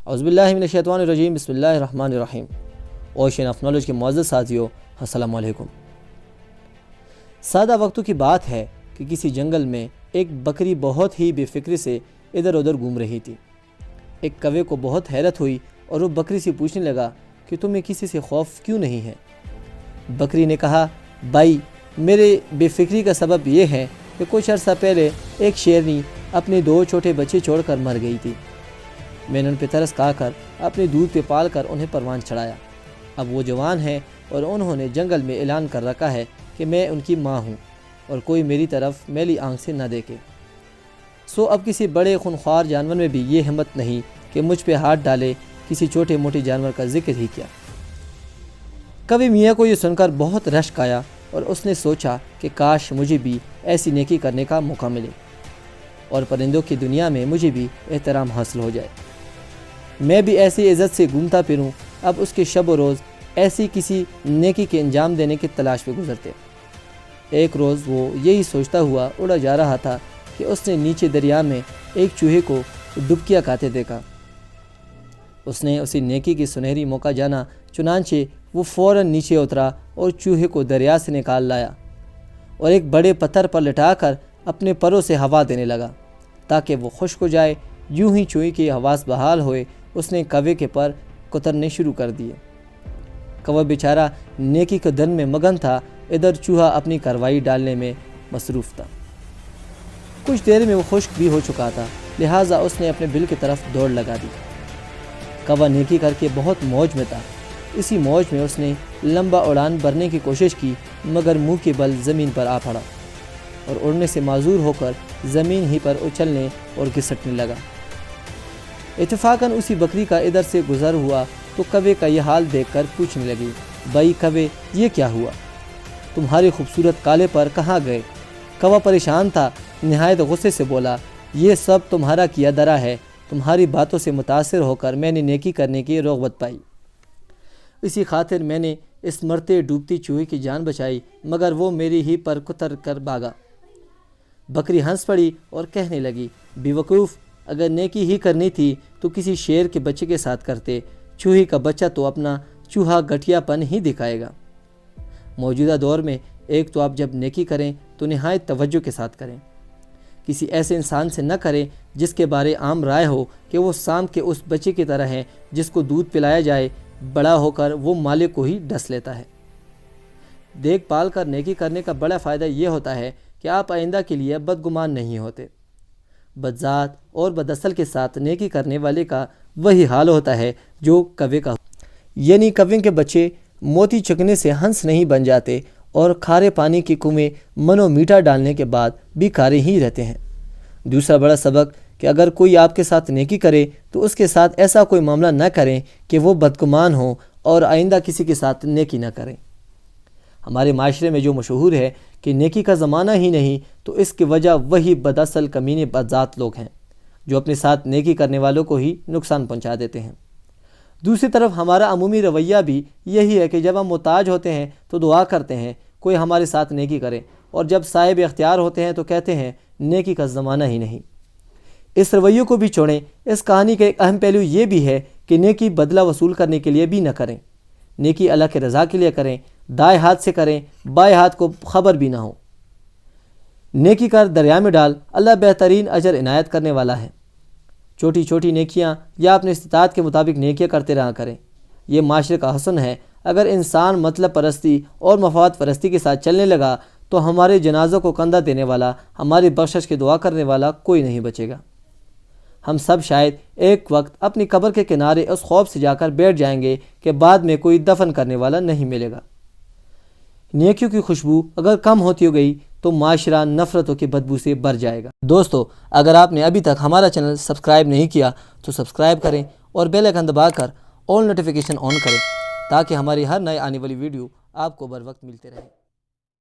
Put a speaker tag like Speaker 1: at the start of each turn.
Speaker 1: اعوذ باللہ من الشیطان الرجیم، بسم اللہ الرحمن الرحیم۔ اوشین آف نالج کے معزز ساتھیو، السلام علیکم۔ سادہ وقتوں کی بات ہے کہ کسی جنگل میں ایک بکری بہت ہی بے فکری سے ادھر ادھر گھوم رہی تھی۔ ایک کوے کو بہت حیرت ہوئی اور وہ بکری سے پوچھنے لگا کہ تمہیں کسی سے خوف کیوں نہیں ہے؟ بکری نے کہا، بھائی میرے بے فکری کا سبب یہ ہے کہ کچھ عرصہ پہلے ایک شیرنی اپنے 2 چھوٹے بچے چھوڑ کر مر گئی تھی۔ میں نے ان پہ ترس کھا کر اپنے دودھ پہ پال کر انہیں پروان چڑھایا۔ اب وہ جوان ہیں اور انہوں نے جنگل میں اعلان کر رکھا ہے کہ میں ان کی ماں ہوں اور کوئی میری طرف میلی آنکھ سے نہ دیکھے۔ سو اب کسی بڑے خونخوار جانور میں بھی یہ ہمت نہیں کہ مجھ پہ ہاتھ ڈالے، کسی چھوٹے موٹے جانور کا ذکر ہی کیا۔ کوے میاں کو یہ سن کر بہت رشک آیا اور اس نے سوچا کہ کاش مجھے بھی ایسی نیکی کرنے کا موقع ملے اور پرندوں کی دنیا میں مجھے بھی احترام حاصل ہو جائے، میں بھی ایسی عزت سے گھومتا پھروں۔ اب اس کے شب و روز ایسی کسی نیکی کے انجام دینے کی تلاش پہ گزرتے۔ ایک روز وہ یہی سوچتا ہوا اڑا جا رہا تھا کہ اس نے نیچے دریا میں ایک چوہے کو ڈبکیاں کھاتے دیکھا۔ اس نے اسی نیکی کی سنہری موقع جانا، چنانچہ وہ فوراً نیچے اترا اور چوہے کو دریا سے نکال لایا اور ایک بڑے پتھر پر لٹا کر اپنے پروں سے ہوا دینے لگا تاکہ وہ خشک ہو جائے۔ یوں ہی چوہے کی حواس بحال ہوئے، اس نے کوے کے پر کترنے شروع کر دیے۔ کوہ بیچارہ نیکی کے دن میں مگن تھا، ادھر چوہا اپنی کارروائی ڈالنے میں مصروف تھا۔ کچھ دیر میں وہ خشک بھی ہو چکا تھا، لہٰذا اس نے اپنے بل کی طرف دوڑ لگا دی۔ کوہ نیکی کر کے بہت موج میں تھا۔ اسی موج میں اس نے لمبا اڑان بھرنے کی کوشش کی، مگر منہ کے بل زمین پر آ پڑا اور اڑنے سے معذور ہو کر زمین ہی پر اچھلنے اور گھسٹنے لگا۔ اتفاقاً اسی بکری کا ادھر سے گزر ہوا تو کوے کا یہ حال دیکھ کر پوچھنے لگی، بھائی کوے یہ کیا ہوا؟ تمہارے خوبصورت کالے پر کہاں گئے؟ کوہ پریشان تھا، نہایت غصے سے بولا، یہ سب تمہارا کیا درا ہے۔ تمہاری باتوں سے متاثر ہو کر میں نے نیکی کرنے کی رغبت پائی، اسی خاطر میں نے اس مرتے ڈوبتی چوہے کی جان بچائی، مگر وہ میری ہی پر کتر کر بھاگا۔ بکری ہنس پڑی اور کہنے لگی، بے وقوف، اگر نیکی ہی کرنی تھی تو کسی شیر کے بچے کے ساتھ کرتے، چوہے کا بچہ تو اپنا چوہا گٹھیا پن ہی دکھائے گا۔ موجودہ دور میں ایک تو آپ جب نیکی کریں تو نہایت توجہ کے ساتھ کریں، کسی ایسے انسان سے نہ کریں جس کے بارے عام رائے ہو کہ وہ سانپ کے اس بچے کی طرح ہے جس کو دودھ پلایا جائے، بڑا ہو کر وہ مالک کو ہی ڈس لیتا ہے۔ دیکھ بھال کر نیکی کرنے کا بڑا فائدہ یہ ہوتا ہے کہ آپ آئندہ کے لیے بدگمان نہیں ہوتے۔ بدذات اور بداصل کے ساتھ نیکی کرنے والے کا وہی حال ہوتا ہے جو کوے کا، یعنی کوے کے بچے موتی چکنے سے ہنس نہیں بن جاتے اور کھارے پانی کی کنویں منو میٹھا ڈالنے کے بعد بھی کھارے ہی رہتے ہیں۔ دوسرا بڑا سبق کہ اگر کوئی آپ کے ساتھ نیکی کرے تو اس کے ساتھ ایسا کوئی معاملہ نہ کریں کہ وہ بدگمان ہو اور آئندہ کسی کے ساتھ نیکی نہ کریں۔ ہمارے معاشرے میں جو مشہور ہے کہ نیکی کا زمانہ ہی نہیں، تو اس کی وجہ وہی بداصل کمینے بدذات لوگ ہیں جو اپنے ساتھ نیکی کرنے والوں کو ہی نقصان پہنچا دیتے ہیں۔ دوسری طرف ہمارا عمومی رویہ بھی یہی ہے کہ جب ہم محتاج ہوتے ہیں تو دعا کرتے ہیں کوئی ہمارے ساتھ نیکی کرے، اور جب صاحب اختیار ہوتے ہیں تو کہتے ہیں نیکی کا زمانہ ہی نہیں۔ اس رویے کو بھی چھوڑیں۔ اس کہانی کا ایک اہم پہلو یہ بھی ہے کہ نیکی بدلہ وصول کرنے کے لیے بھی نہ کریں، نیکی اللہ کے رضا کے لیے کریں، دائیں ہاتھ سے کریں، بائیں ہاتھ کو خبر بھی نہ ہو۔ نیکی کر دریا میں ڈال، اللہ بہترین اجر عنایت کرنے والا ہے۔ چھوٹی چھوٹی نیکیاں یا اپنے استطاعت کے مطابق نیکیاں کرتے رہا کریں، یہ معاشرے کا حسن ہے۔ اگر انسان مطلب پرستی اور مفاد پرستی کے ساتھ چلنے لگا تو ہمارے جنازوں کو کندھا دینے والا، ہماری بخشش کی دعا کرنے والا کوئی نہیں بچے گا۔ ہم سب شاید ایک وقت اپنی قبر کے کنارے اس خوف سے جا کر بیٹھ جائیں گے کہ بعد میں کوئی دفن کرنے والا نہیں ملے گا۔ نیکیوں کی خوشبو اگر کم ہوتی گئی تو معاشرہ نفرتوں کی بدبو سے بھر جائے گا۔ دوستو، اگر آپ نے ابھی تک ہمارا چینل سبسکرائب نہیں کیا تو سبسکرائب کریں اور بیل آئیکن دبا کر آل نوٹیفیکیشن آن کریں تاکہ ہماری ہر نئے آنے والی ویڈیو آپ کو بر وقت ملتے رہیں۔